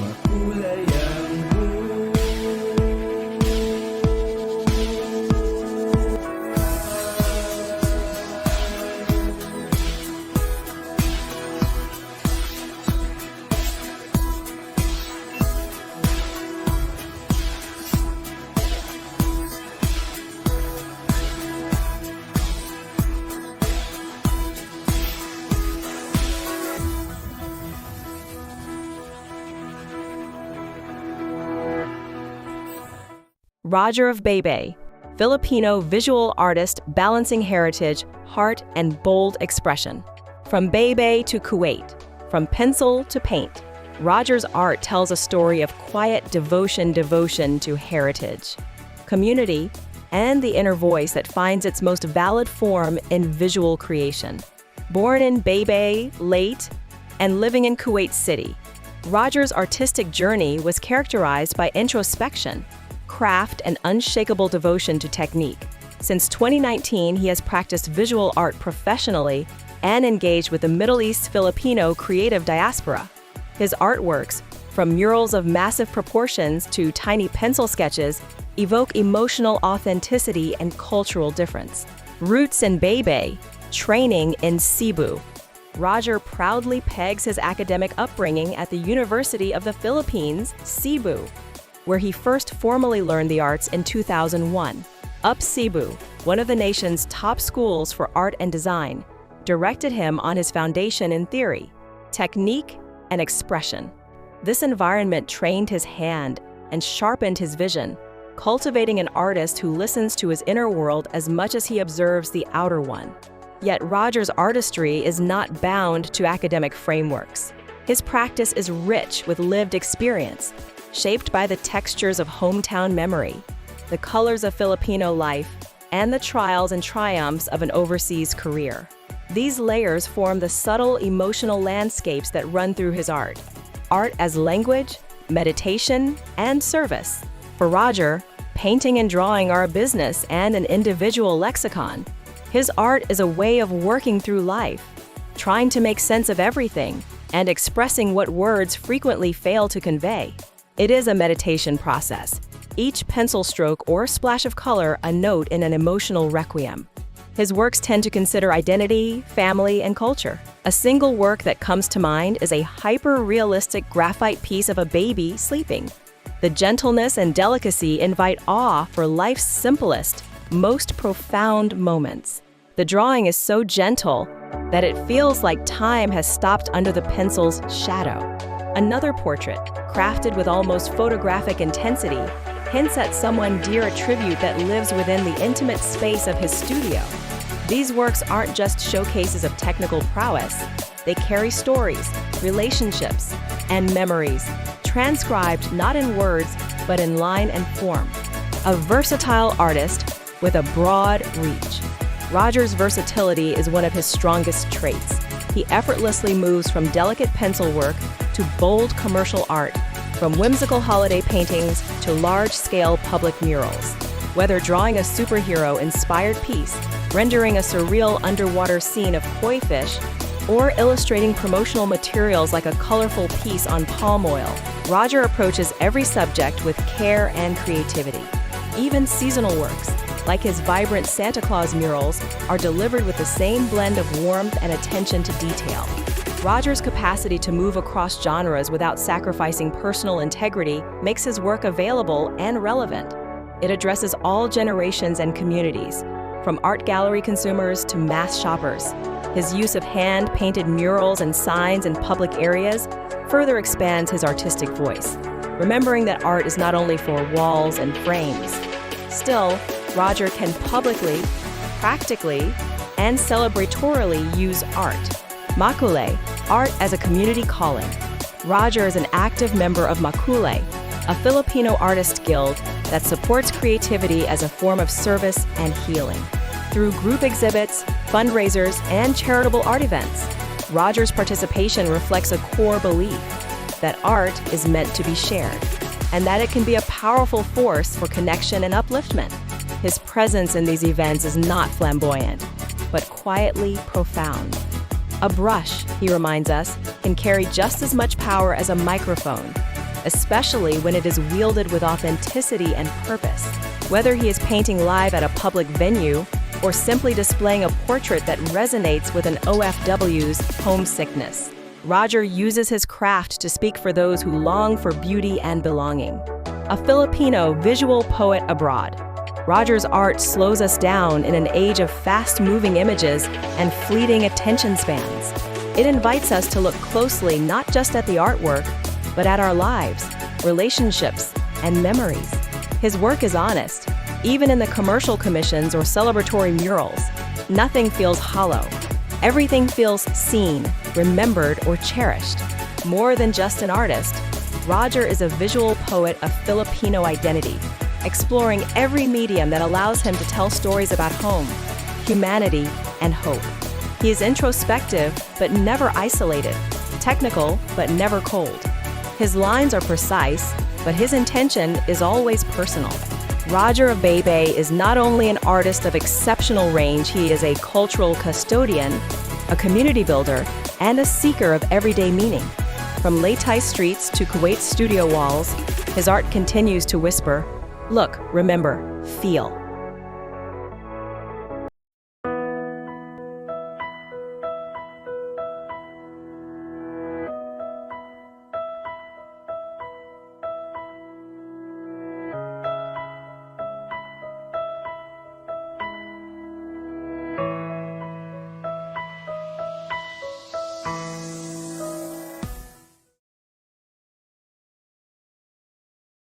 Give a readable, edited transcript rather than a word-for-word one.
Makulay ang Roger of Baybay, Filipino visual artist balancing heritage, heart, and bold expression. From Baybay to Kuwait, from pencil to paint, Roger's art tells a story of quiet devotion to heritage, community, and the inner voice that finds its most valid form in visual creation. Born in Baybay, late, and living in Kuwait City, Roger's artistic journey was characterized by introspection, craft, and unshakable devotion to technique. Since 2019, he has practiced visual art professionally and engaged with the Middle East Filipino creative diaspora. His artworks, from murals of massive proportions to tiny pencil sketches, evoke emotional authenticity and cultural difference. Roots in Baybay, training in Cebu. Roger proudly pegs his academic upbringing at the University of the Philippines, Cebu, where he first formally learned the arts in 2001. UP Cebu, one of the nation's top schools for art and design, directed him on his foundation in theory, technique, and expression. This environment trained his hand and sharpened his vision, cultivating an artist who listens to his inner world as much as he observes the outer one. Yet Roger's artistry is not bound to academic frameworks. His practice is rich with lived experience, shaped by the textures of hometown memory, the colors of Filipino life, and the trials and triumphs of an overseas career. These layers form the subtle emotional landscapes that run through his art. Art as language, meditation, and service. For Roger, painting and drawing are a business and an individual lexicon. His art is a way of working through life, trying to make sense of everything, and expressing what words frequently fail to convey. It is a meditation process, each pencil stroke or splash of color a note in an emotional requiem. His works tend to consider identity, family, and culture. A single work that comes to mind is a hyper-realistic graphite piece of a baby sleeping. The gentleness and delicacy invite awe for life's simplest, most profound moments. The drawing is so gentle that it feels like time has stopped under the pencil's shadow. Another portrait, crafted with almost photographic intensity, hints at someone dear, a tribute that lives within the intimate space of his studio. These works aren't just showcases of technical prowess. They carry stories, relationships, and memories, transcribed not in words, but in line and form. A versatile artist with a broad reach. Roger's versatility is one of his strongest traits. He effortlessly moves from delicate pencil work to bold commercial art, from whimsical holiday paintings to large-scale public murals. Whether drawing a superhero-inspired piece, rendering a surreal underwater scene of koi fish, or illustrating promotional materials like a colorful piece on palm oil, Roger approaches every subject with care and creativity. Even seasonal works, like his vibrant Santa Claus murals, are delivered with the same blend of warmth and attention to detail. Roger's capacity to move across genres without sacrificing personal integrity makes his work available and relevant. It addresses all generations and communities, from art gallery consumers to mass shoppers. His use of hand-painted murals and signs in public areas further expands his artistic voice, remembering that art is not only for walls and frames. Still, Roger can publicly, practically, and celebratorily use art. Makulay, art as a community calling. Roger is an active member of Makulay, a Filipino Artist Guild that supports creativity as a form of service and healing. Through group exhibits, fundraisers, and charitable art events, Roger's participation reflects a core belief that art is meant to be shared, and that it can be a powerful force for connection and upliftment. His presence in these events is not flamboyant, but quietly profound. A brush, he reminds us, can carry just as much power as a microphone. especially when it is wielded with authenticity and purpose. Whether he is painting live at a public venue or simply displaying a portrait that resonates with an OFW's homesickness, Roger uses his craft to speak for those who long for beauty and belonging. A Filipino visual poet abroad, Roger's art slows us down in an age of fast-moving images and fleeting attention spans. It invites us to look closely not just at the artwork, but at our lives, relationships, and memories. His work is honest. Even in the commercial commissions or celebratory murals, nothing feels hollow. Everything feels seen, remembered, or cherished. More than just an artist, Roger is a visual poet of Filipino identity, exploring every medium that allows him to tell stories about home, humanity, and hope. He is introspective, but never isolated, technical, but never cold. His lines are precise, but his intention is always personal. Roger of Baybay is not only an artist of exceptional range, he is a cultural custodian, a community builder, and a seeker of everyday meaning. From Leyte streets to Kuwait studio walls, his art continues to whisper, "Look, remember, feel."